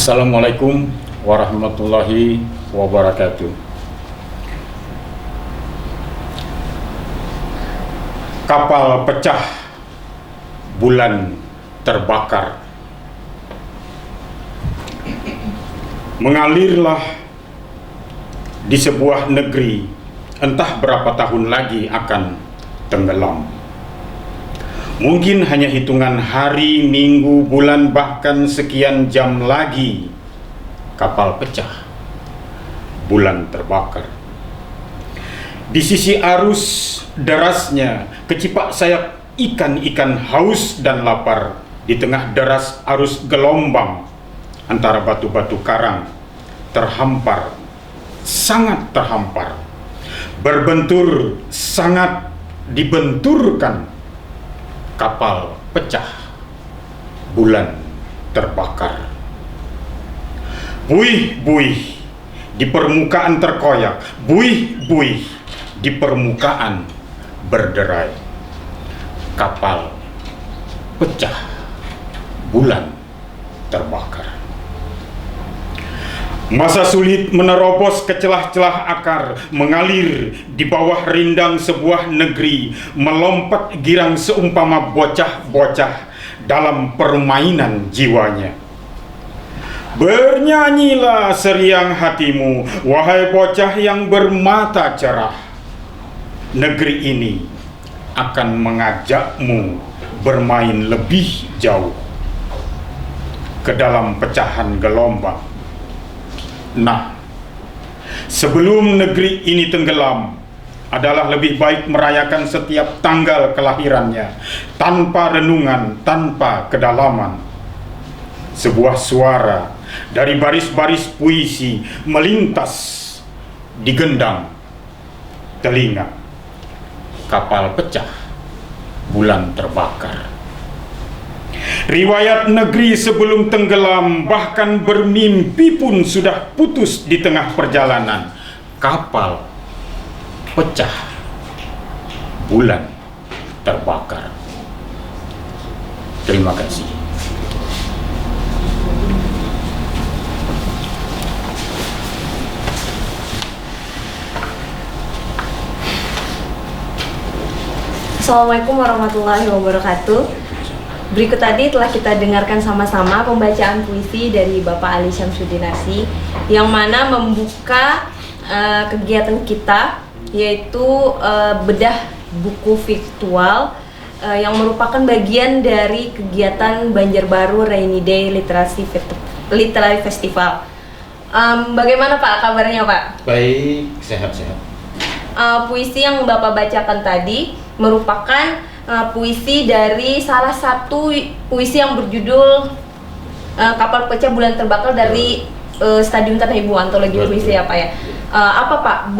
Assalamualaikum warahmatullahi wabarakatuh. Kapal pecah, bulan terbakar. Mengalirlah di sebuah negeri, entah berapa tahun lagi akan tenggelam. Mungkin hanya hitungan hari, minggu, bulan, bahkan sekian jam lagi kapal pecah, bulan terbakar. Di sisi arus derasnya, kecipak sayap ikan-ikan haus dan lapar di tengah deras arus gelombang antara batu-batu karang terhampar, sangat terhampar, berbentur, sangat dibenturkan. Kapal pecah, bulan terbakar. Buih-buih di permukaan terkoyak, buih-buih di permukaan berderai. Kapal pecah, bulan terbakar. Masa sulit menerobos ke celah-celah akar, mengalir di bawah rindang sebuah negeri, melompat girang seumpama bocah-bocah dalam permainan jiwanya. Bernyanyilah seriang hatimu, wahai bocah yang bermata cerah. Negeri ini akan mengajakmu bermain lebih jauh ke dalam pecahan gelombang. Nah, sebelum negeri ini tenggelam, adalah lebih baik merayakan setiap tanggal kelahirannya tanpa renungan, tanpa kedalaman. Sebuah suara dari baris-baris puisi melintas di gendang telinga. Kapal pecah, bulan terbakar. Riwayat negeri sebelum tenggelam, bahkan bermimpi pun sudah putus di tengah perjalanan. Kapal pecah, bulan terbakar. Terima kasih. Assalamualaikum warahmatullahi wabarakatuh. Berikut tadi telah kita dengarkan sama-sama pembacaan puisi dari Bapak Ali Syamsuddinasi, yang mana membuka kegiatan kita, yaitu bedah buku virtual yang merupakan bagian dari kegiatan Banjarbaru Rainy Day Literary Festival. Bagaimana Pak kabarnya Pak? Baik, sehat-sehat. Puisi yang Bapak bacakan tadi merupakan puisi dari salah satu puisi yang berjudul Kapal Pecah Bulan Terbakar dari Stadium Tanah Ibu, antologi puisi apa ya? Apa Pak?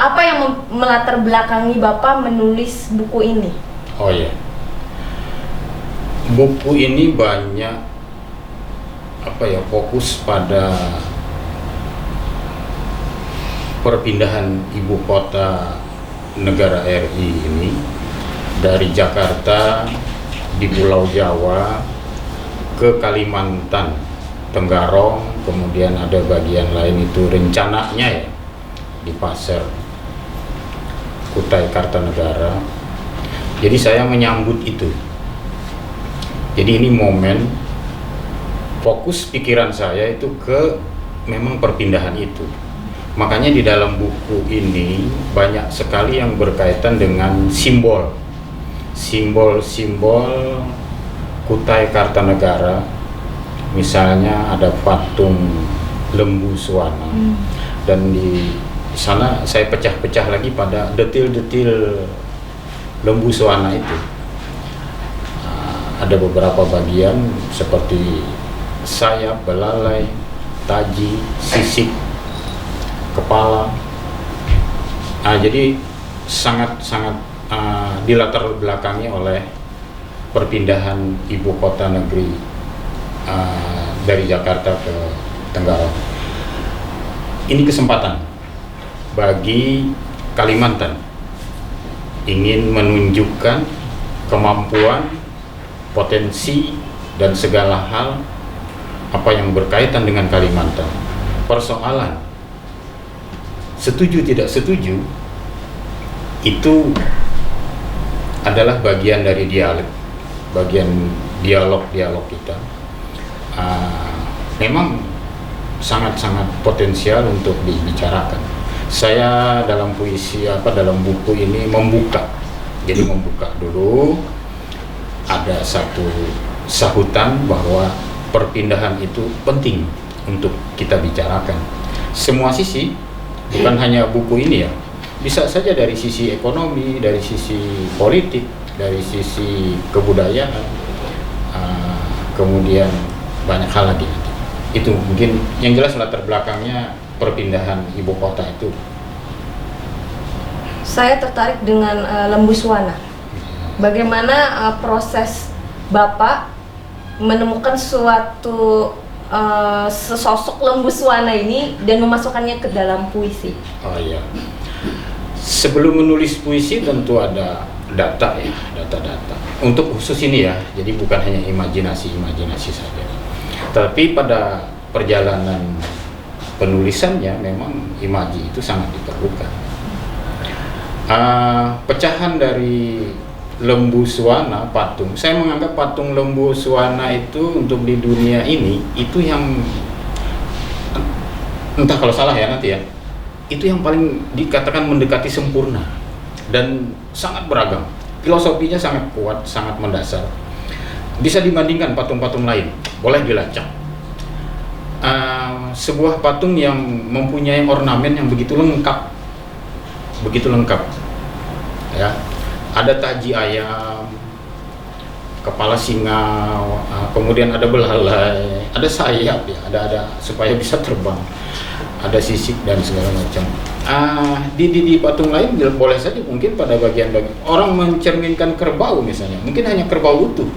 Apa yang melatar belakangi Bapak menulis buku ini? Oh ya, buku ini banyak fokus pada perpindahan ibu kota negara RI ini dari Jakarta di Pulau Jawa ke Kalimantan, Tenggarong, kemudian ada bagian lain itu rencananya ya di Pasir, Kutai Kartanegara. Jadi saya menyambut itu. Jadi ini momen fokus pikiran saya itu ke memang perpindahan itu. Makanya di dalam buku ini banyak sekali yang berkaitan dengan simbol-simbol Kutai Kartanegara. Misalnya ada patung Lembu Suwana, dan di sana saya pecah-pecah lagi pada detil-detil Lembu Suwana itu. Ada beberapa bagian seperti sayap, belalai, taji, sisik, kepala. Jadi sangat-sangat dilatar belakangi oleh perpindahan ibu kota negeri dari Jakarta ke Tenggarong. Ini kesempatan bagi Kalimantan ingin menunjukkan kemampuan, potensi, dan segala hal apa yang berkaitan dengan Kalimantan. Persoalan setuju tidak setuju itu adalah bagian dari dialog kita. Memang sangat-sangat potensial untuk dibicarakan. Saya dalam dalam buku ini membuka dulu, ada satu sahutan bahwa perpindahan itu penting untuk kita bicarakan semua sisi, bukan hanya buku ini ya, bisa saja dari sisi ekonomi, dari sisi politik, dari sisi kebudayaan, kemudian banyak hal lagi. Itu mungkin yang jelas latar belakangnya perpindahan ibu kota itu. Saya tertarik dengan Lembu Suwana. Bagaimana proses Bapak menemukan suatu sesosok Lembu Suwana ini dan memasukkannya ke dalam puisi? Oh iya. Sebelum menulis puisi tentu ada data. Untuk khusus ini ya, jadi bukan hanya imajinasi saja. Tapi pada perjalanan penulisannya memang imaji itu sangat diperlukan. Pecahan dari Lembu Suwana, patung. Saya menganggap patung Lembu Suwana itu untuk di dunia ini itu yang, entah kalau salah ya nanti ya, itu yang paling dikatakan mendekati sempurna dan sangat beragam. Filosofinya sangat kuat, sangat mendasar. Bisa dibandingkan patung-patung lain, boleh dilacak. Sebuah patung yang mempunyai ornamen yang begitu lengkap, ya. Ada taji ayam, kepala singa, kemudian ada belalai, ada sayap ya, ada supaya bisa terbang, ada sisik dan segala macam. Di patung lain boleh saja mungkin pada bagian-bagian orang mencerminkan kerbau misalnya, mungkin hanya kerbau utuh,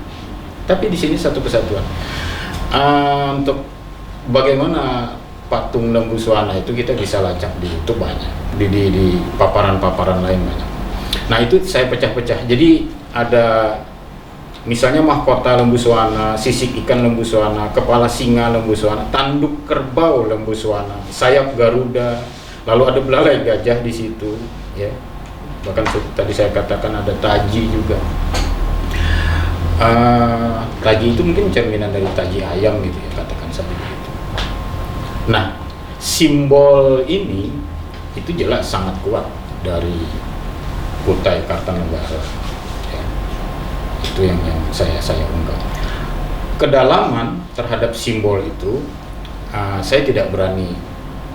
tapi di sini satu kesatuan. Untuk bagaimana patung Lembu Suwana itu kita bisa lacak di YouTube banyak, di paparan-paparan lain banyak. Nah itu saya pecah-pecah. Jadi ada misalnya mahkota Lembu Suwana, sisik ikan Lembu Suwana, kepala singa Lembu Suwana, tanduk kerbau Lembu Suwana, sayap Garuda, lalu ada belalai gajah di situ, ya. Bahkan tadi saya katakan ada taji juga. Taji itu mungkin cerminan dari taji ayam gitu ya, katakan saja gitu. Nah, simbol ini itu jelas sangat kuat dari Kutai Kartanegara. Ya. Itu yang saya unggah. Kedalaman terhadap simbol itu, saya tidak berani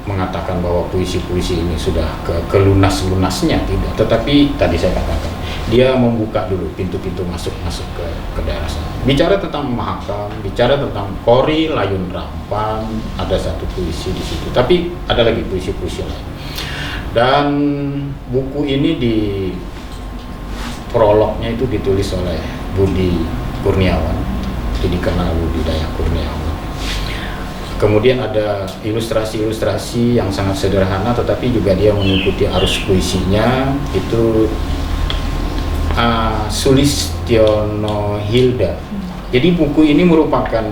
mengatakan bahwa puisi-puisi ini sudah ke lunas-lunasnya, tidak. Tetapi tadi saya katakan, dia membuka dulu pintu-pintu masuk ke daerah sana. Bicara tentang Mahakam, bicara tentang Kori Layun Rampan, ada satu puisi di situ. Tapi ada lagi puisi-puisi lain. Dan buku ini di prolognya itu ditulis oleh Budi Kurniawan, jadi dikenal Budi Daya Kurniawan. Kemudian ada ilustrasi-ilustrasi yang sangat sederhana, tetapi juga dia mengikuti arus puisinya. Itu Sulistiono Hilda. Jadi buku ini merupakan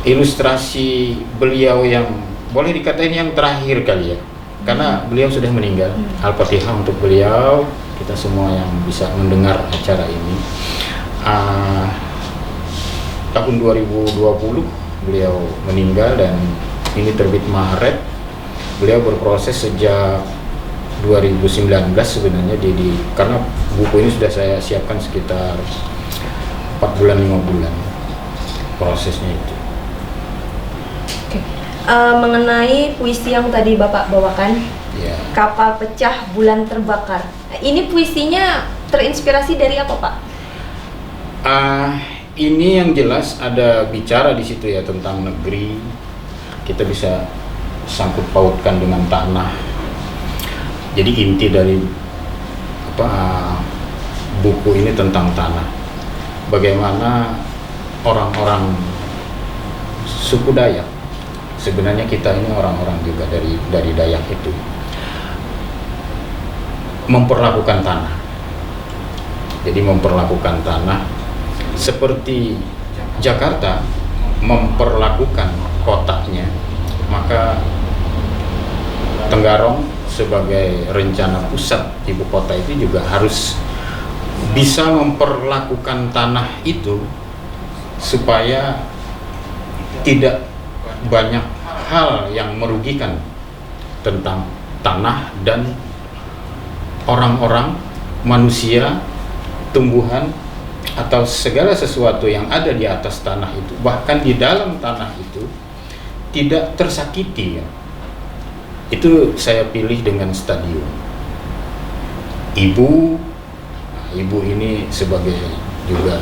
ilustrasi beliau yang boleh dikatain yang terakhir kali ya, karena beliau sudah meninggal. Al-Fatihah untuk beliau, kita semua yang bisa mendengar acara ini. Tahun 2020 beliau meninggal dan ini terbit Maret. Beliau berproses sejak 2019 sebenarnya, karena buku ini sudah saya siapkan sekitar 4 bulan 5 bulan prosesnya itu. Mengenai puisi yang tadi Bapak bawakan, ya. Kapal Pecah Bulan Terbakar. Ini puisinya terinspirasi dari apa, Pak? Ini yang jelas ada bicara di situ ya tentang negeri. Kita bisa sangkut pautkan dengan tanah. Jadi inti dari buku ini tentang tanah. Bagaimana orang-orang suku Dayak, sebenarnya kita ini orang-orang juga dari Dayak itu memperlakukan tanah. Jadi memperlakukan tanah seperti Jakarta memperlakukan kotanya, maka Tenggarong sebagai rencana pusat ibu kota itu juga harus bisa memperlakukan tanah itu supaya tidak banyak hal yang merugikan tentang tanah dan orang-orang, manusia, tumbuhan, atau segala sesuatu yang ada di atas tanah itu, bahkan di dalam tanah itu tidak tersakiti ya. Itu saya pilih dengan stadium. Ibu ini sebagai juga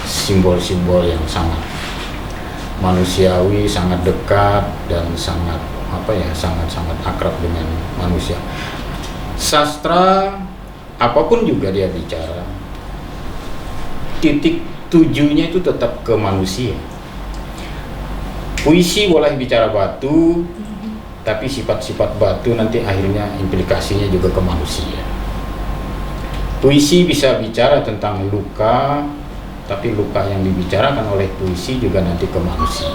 simbol-simbol yang sangat manusiawi, sangat dekat dan sangat sangat akrab dengan manusia. Sastra apapun juga dia bicara, titik tujunya itu tetap ke manusia. Puisi boleh bicara batu, tapi sifat-sifat batu nanti akhirnya implikasinya juga ke manusia. Puisi bisa bicara tentang luka, tapi luka yang dibicarakan oleh puisi juga nanti ke manusia.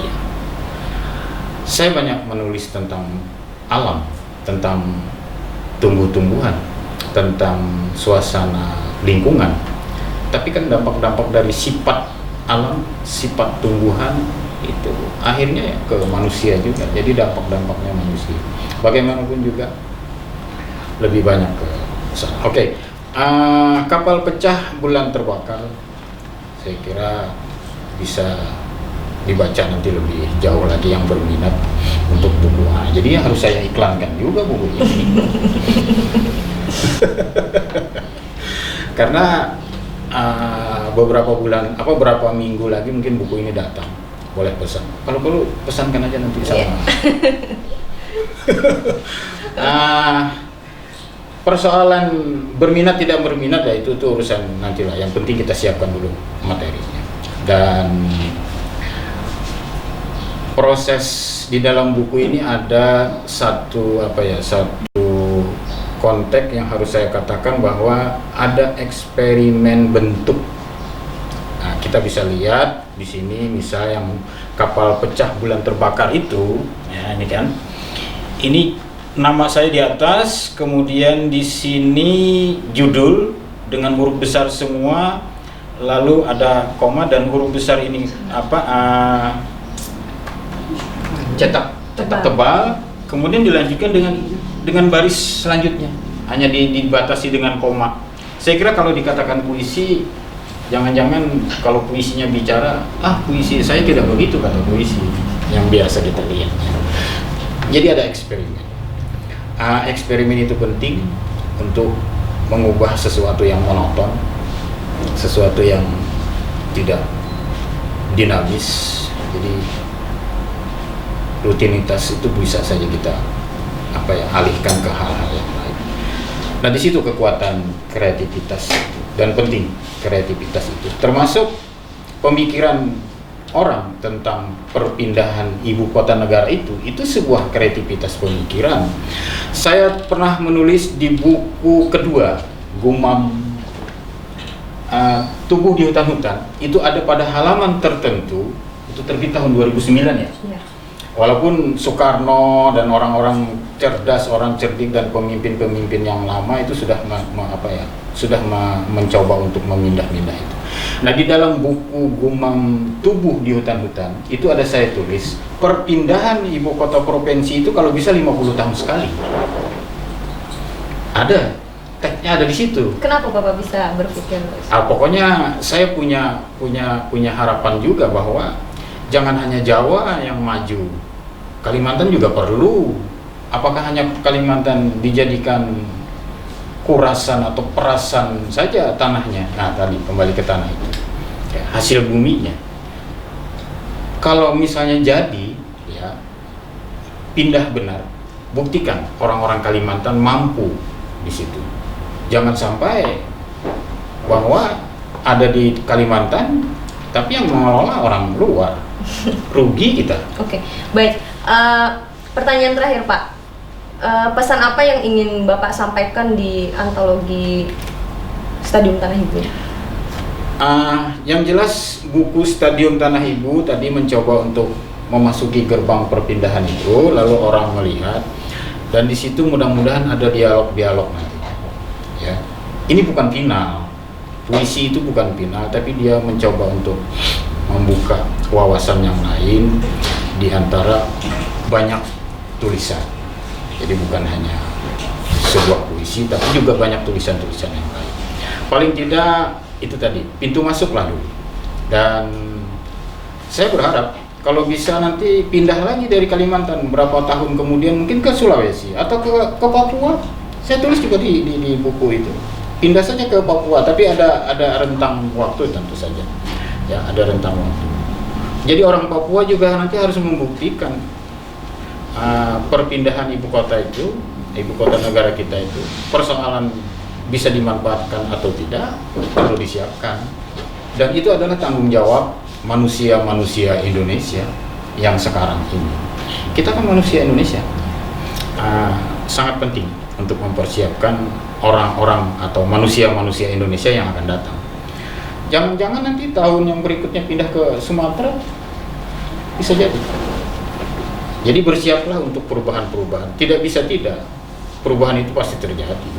Saya banyak menulis tentang alam, tentang tumbuh-tumbuhan, tentang suasana lingkungan. Tapi kan dampak-dampak dari sifat alam, sifat tumbuhan itu akhirnya ya ke manusia juga. Jadi dampak-dampaknya manusia. Bagaimanapun juga lebih banyak ke sana. Oke. Kapal pecah bulan terbakar, saya kira bisa dibaca nanti lebih jauh lagi yang berminat untuk buku. Jadi harus saya iklankan juga buku ini. Karena beberapa minggu lagi mungkin buku ini datang. Boleh pesan. Kalau perlu pesankan aja nanti sama. Persoalan berminat tidak berminat ya itu urusan nantilah. Yang penting kita siapkan dulu materinya. Dan proses di dalam buku ini ada satu konteks yang harus saya katakan bahwa ada eksperimen bentuk. Nah, kita bisa lihat di sini misal yang kapal pecah bulan terbakar itu, ya ini kan. Ini nama saya di atas, kemudian di sini judul dengan huruf besar semua, lalu ada koma dan huruf besar ini cetak tebal, kemudian dilanjutkan dengan baris selanjutnya, hanya dibatasi dengan koma. Saya kira kalau dikatakan puisi, jangan-jangan kalau puisinya bicara, puisi saya tidak begitu kata puisi yang biasa kita lihat. Jadi ada eksperimen. Eksperimen itu penting untuk mengubah sesuatu yang monoton, sesuatu yang tidak dinamis. Jadi rutinitas itu bisa saja kita alihkan ke hal-hal yang lain. Nah, di situ kekuatan kreativitas itu, dan penting kreativitas itu, termasuk pemikiran orang tentang perpindahan ibu kota negara itu sebuah kreativitas pemikiran. Saya pernah menulis di buku kedua, Gumam Tumbuh di Hutan-Hutan, itu ada pada halaman tertentu, itu terbit tahun 2009 ya. Walaupun Soekarno dan orang-orang cerdas, orang cerdik dan pemimpin-pemimpin yang lama itu sudah mencoba untuk memindah-mindah itu. Nah, di dalam buku Gumam Tumbuh di Hutan-Hutan itu ada saya tulis perpindahan ibu kota provinsi itu kalau bisa 50 tahun sekali. Ada teksnya, ada di situ. Kenapa Bapak bisa berpikir? Pokoknya saya punya harapan juga bahwa jangan hanya Jawa yang maju, Kalimantan juga perlu. Apakah hanya Kalimantan dijadikan kurasan atau perasan saja tanahnya? Nah, tadi kembali ke tanah itu, hasil buminya. Kalau misalnya jadi, ya pindah benar, buktikan orang-orang Kalimantan mampu di situ. Jangan sampai bahwa ada di Kalimantan, tapi yang mengelola orang luar. Rugi kita. Oke, baik. Pertanyaan terakhir Pak, pesan apa yang ingin Bapak sampaikan di antologi Stadium Tanah Ibu? Yang jelas buku Stadium Tanah Ibu tadi mencoba untuk memasuki gerbang perpindahan itu, lalu orang melihat, dan di situ mudah-mudahan ada dialog-dialog nanti. Ya, ini bukan final, puisi itu bukan final, tapi dia mencoba untuk membuka wawasan yang lain di antara banyak tulisan. Jadi bukan hanya sebuah puisi, tapi juga banyak tulisan-tulisan yang lain. Paling tidak itu tadi, pintu masuk lah dulu. Dan saya berharap kalau bisa nanti pindah lagi dari Kalimantan berapa tahun kemudian, mungkin ke Sulawesi atau ke Papua. Saya tulis juga di buku itu. Pindah saja ke Papua, tapi ada rentang waktu tentu saja. Ya, ada rentang waktu. Jadi orang Papua juga nanti harus membuktikan perpindahan ibu kota itu, ibu kota negara kita itu, persoalan bisa dimanfaatkan atau tidak perlu disiapkan, dan itu adalah tanggung jawab manusia Indonesia yang sekarang ini. Kita kan manusia Indonesia, sangat penting untuk mempersiapkan orang-orang atau manusia Indonesia yang akan datang. Jangan-jangan nanti tahun yang berikutnya pindah ke Sumatera, bisa jadi. Jadi bersiaplah untuk perubahan-perubahan. Tidak bisa tidak, perubahan itu pasti terjadi.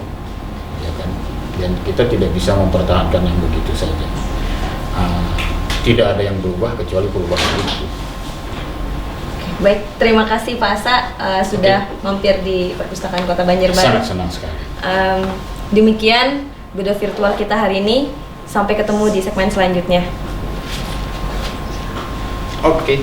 Ya kan? Dan kita tidak bisa mempertahankan yang begitu saja. Tidak ada yang berubah kecuali perubahan itu. Baik, terima kasih Pak Asa sudah mampir di Perpustakaan Kota Banjarbaru. Sangat senang sekali. Demikian Bedah Virtual kita hari ini. Sampai ketemu di segmen selanjutnya. Oke.